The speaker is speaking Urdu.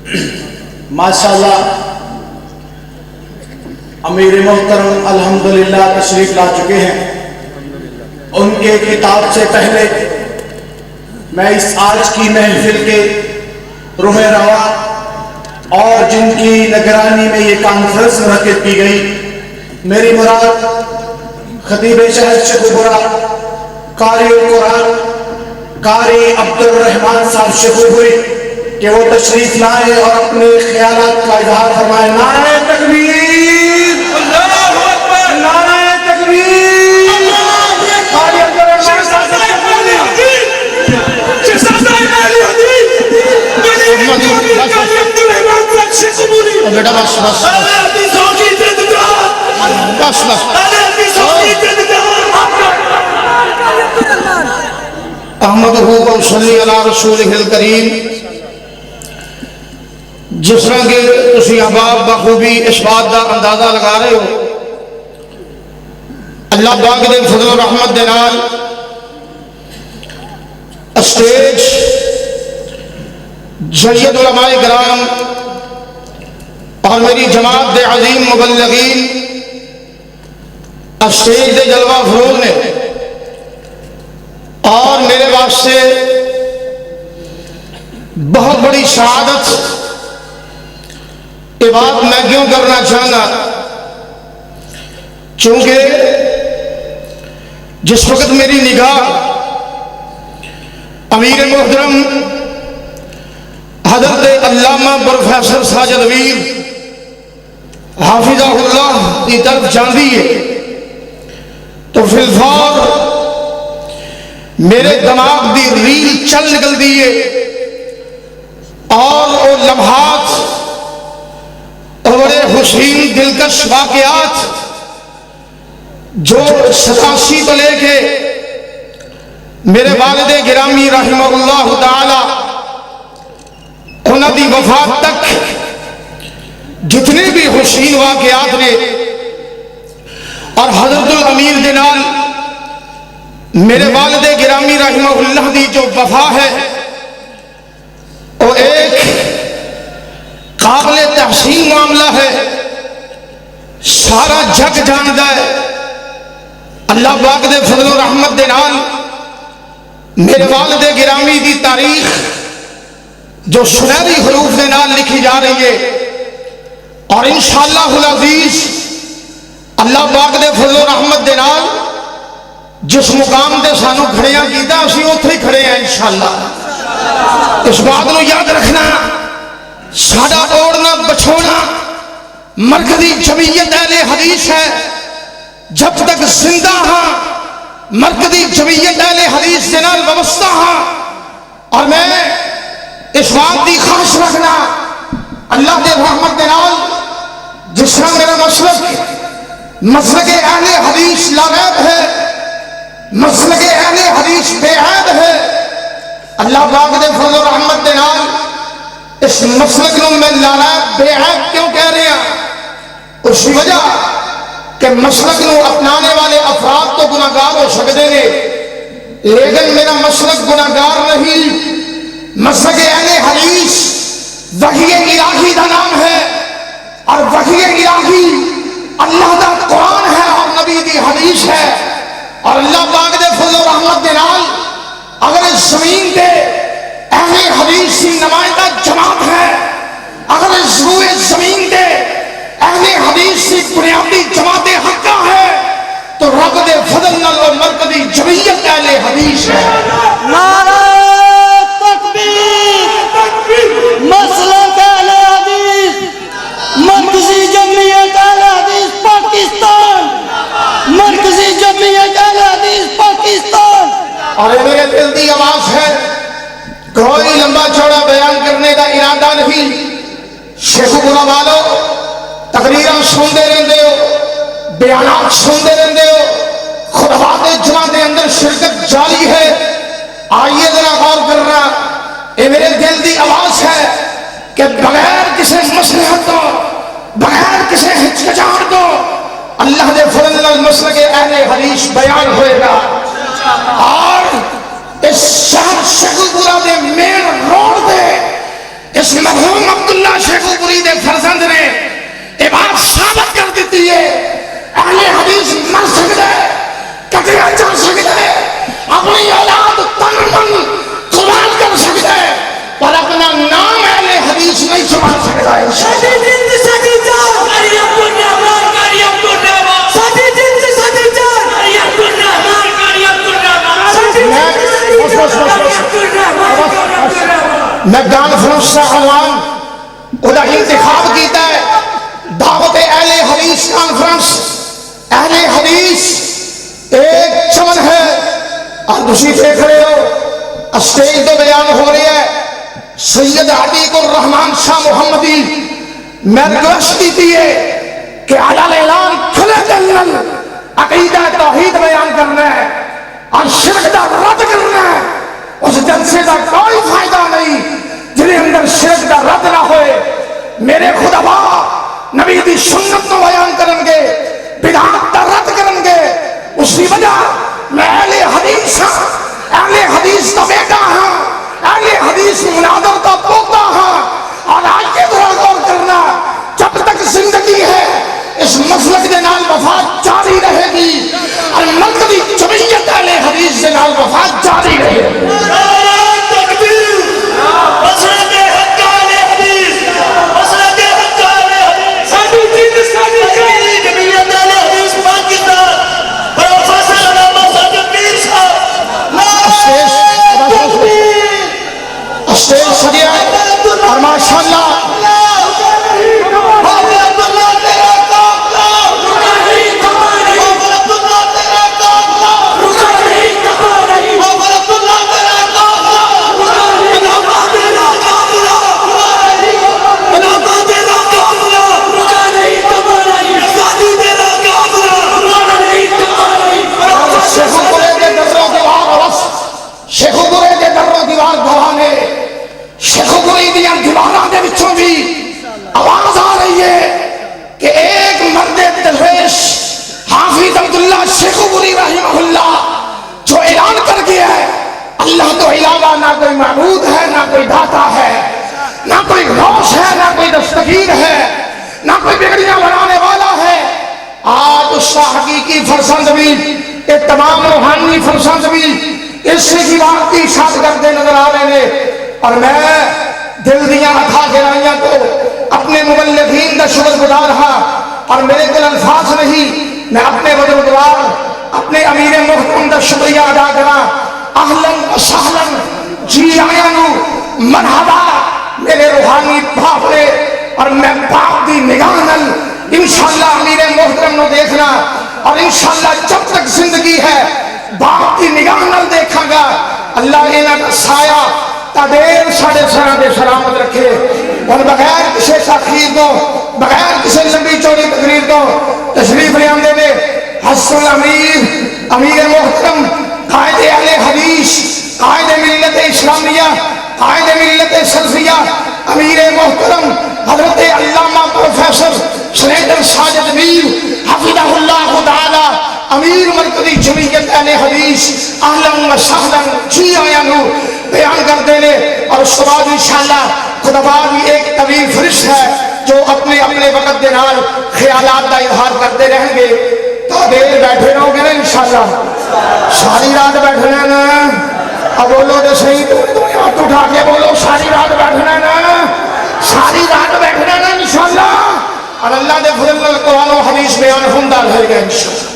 ماشاءاللہ امیر محترم الحمدللہ تشریف لا چکے ہیں۔ ان کے خطاب سے پہلے میں اس آج کی محفل کے روح روا اور جن کی نگرانی میں یہ کانفرنس منعقد کی گئی، میری مراد خطیب شہر شیخوپورہ قاری القرآن قاری عبد الرحمن صاحب شیخوپوری کہ وہ تشریف لائے اور اپنے خیالات کا اظہار فرمائے۔ نعرہ تکبیر، اللہ اکبر، نعرہ تکبیر، قاری عبد الرحمن صاحب شیخوپوری، شیخ صاحب علی حدیث، قاری عبد الرحمن صاحب شیخوپوری، بیٹا بس بس بس بس احمدہ و صلی علی رسولہ الکریم۔ جس طرح کہ تسی احباب بخوبی اس بات کا اندازہ لگا رہے ہو، اللہ پاک دے فضل و رحمت دے نال اسٹیج جلیت علماء کرام اور میری جماعت دے عظیم مبلغین اسٹیج دے جلوہ فروغ نے، اور میرے واسطے بہت بڑی سعادت یہ بات میں کیوں کرنا چاہنا، چونکہ جس وقت میری نگاہ امیر محترم حضرت علامہ پروفیسر ساجد امیر حافظہ اللہ کی طرف جاندی ہے تو فی الفور میرے دماغ دی ریل چل نکل دیئے، اور وہ لمحات اور بڑے حسین دلکش واقعات جو 87 تو لے کے میرے والد گرامی رحمہ اللہ تعالی انہوں دی وفات تک جتنے بھی حسین واقعات نے، اور حضرت الامیر جنال میرے والد گرامی رحمہ اللہ دی جو وفا ہے وہ ایک قابل تحسین معاملہ ہے، سارا جگ جاندا ہے۔ اللہ پاک دے فضل و رحمت دے نال میرے والد گرامی دی تاریخ جو سنہری حروف دے نال لکھی جا رہی ہے، اور انشاءاللہ العزیز اللہ پاک دے فضل و رحمت دے نال جس مقام دے سانو کھڑیاں کیتا اسی اوتھے ہی کھڑے ہیں انشاءاللہ۔ اس بات نو یاد رکھنا، ساڈا اوڑنا بچھونا مرکزی جمعیت اہل حدیث ہے، جب تک زندہ ہاں مرکزی جمعیت اہل حدیث کے نال وابستہ ہاں، اور میں اس بات کی خواہش رکھنا اللہ دے رحمت دے نال جس طرح میرا مسلک اہل حدیث لا ریب ہے، مسلک اہل حدیث بے عیب ہے، اللہ پاک دے فضل و رحمت دے نال اس مسلک نو میں لا ریب بے عیب کیوں کہہ رہے ہیں؟ اس وجہ کہ مسلک نو اپنانے والے افراد تو گناہگار ہو سکتے ہیں، لیکن میرا مسلک گناہگار نہیں۔ مسلک اہل حدیث وحی الہی دا نام ہے، اور وحی الہی اللہ دا قرآن ہے اور نبی دی حدیث ہے، اور اللہ پاک دے فضل و رحمت دے نال اگر اس زمین دے اہل حدیث کی نمائندہ جماعت ہے، اگر اس روئے زمین دے اہل حدیث کی بنیادی جماعت حقہ ہے، تو رب دے فضل نال اور مرکزی جمعیت اہل حدیث ہے۔ نعرہ تکبیر، مسلک اہل حدیث، مرکزی جمعیت اہل حدیث پاکستان، مرکزی جمعیت اہل حدیث پاکستان۔ اور میرے دل دی آواز ہے، کوئی لمبا چوڑا بیان کرنے کا ارادہ نہیں، شیخوپورہ والو تقریراں سنتے رہندے ہو، بیانات سنتے رہندے ہو، خطبات جمعہ دے اندر شرکت جاری ہے، آئیے ذرا غور کرنا، یہ میرے دل دی آواز ہے کہ بغیر کسی مصلحت تو، بغیر کسی ہچکچاہٹ تو اللہ دے فضل نال مسلک اہل حدیث بیان ہوئے گا، اور اس شہر شیخوپورہ دے مین روڈ دے اس مرحوم عبداللہ عبداللہ شیخ پوری دے فرزند نے یہ بات ثابت کر دیتی ہے اہل حدیث مر سکتے کٹیا چل سکتے اپنی اولاد تن من قربان کر سکتے پر اپنا نام اہل حدیث نہیں سنبھال سکتا ہے میں گان فروش سے عنوان خدا انتخاب کیتا ہے دعوت اہل حدیث کانفرنس اہل حدیث ایک چمن ہے اور دوسری دیکھ رہے ہو اسٹیج تو بیان ہو رہی ہے سید عتیق الرحمان شاہ محمدی میں ریکویسٹ کی ہے کہ اعلان اعلان کھلے دل عقیدہ توحید بیان کرنا ہے اور شرک کا رد کرنا ہے اس جلسے کا کوئی فائدہ نہیں جنہیں اندر شرک کا رد نہ ہوئے میرے خدا نبی دی سنت کو بیان کرن گے بدعات کا رد کرن گے اسی وجہ میں اہل حدیث ہاں اہل حدیث کا بیٹا ہاں اہل حدیث مناظر کا پوتا ہاں اور آج کے طرح غور کرنا جب تک زندگی ہے اس مسلک دے نال وفات جاری رہے گی اور مرکزی جمعیت اہل حدیث دے نال وفات جاری رہے گی اسٹیج سجیا اور ماشاءاللہ آواز آ رہی ہے کہ ایک مرد درویش حافظ عبداللہ شیخ پوری رحمہ اللہ جو اعلان کر گیا ہے اللہ تو علاوہ نہ کوئی معبود ہے نہ کوئی داتا ہے نہ کوئی غوث ہے نہ کوئی دستگیر ہے نہ کوئی بگڑیاں بنانے والا ہے آج اس کا حقیقی فرزند بھی یہ تمام روحانی فرزند بھی اس سے کی بات کی اشارت کرتے نظر آ رہے ہیں اور میں دل دیا اتھا گرائیاں کو اپنے مبلغین کا شکر گزار رہا اور میرے دل الفاظ نہیں میں اپنے بزرگوار اپنے امیر محترم کا شکریہ ادا کرا اہلاً و سہلاً جی آیا نو مرحبا میرے روحانی بھاپڑے اور میں باپ دی نگاہ نل انشاءاللہ امیر محترم نو دیکھنا اور انشاءاللہ جب تک زندگی ہے باپ دی نگاہ نل دیکھا گا اللہ انہاں کا سایہ تا دیر ساڑھے سرہ دے سلامت رکھے اور بغیر کسی تاخیر کو بغیر کسی لمبی چوڑی تقریر کو تشریف لے آمدے میں حسن امیر امیر محترم قائد اہل حدیث قائد ملت اسلامیہ قائد ملت سلفیہ امیر محترم حضرت علامہ پروفیسر سنیڈر ساجد میر حفظہ اللہ تعالی امیر مرکزی جمعیت اہل حدیث اہلاً و سہلاً جی آیا نو بیان کر دینے اور اس کے بعد انشاءاللہ خدا بھی ایک طویل فرشت ہے جو اپنے اپنے وقت دے نال خیالات کا اظہار کرتے رہیں گے تو دیر بیٹھے رہو گے نا انشاءاللہ ساری رات بیٹھنا نا اب بولو تو صحیح تو ہاتھ اٹھا کے بولو ساری رات بیٹھنا نا ساری رات بیٹھنا نا انشاءاللہ اور اللہ دے فضل قرآن و حدیث بیان ہوں رہے گا انشاءاللہ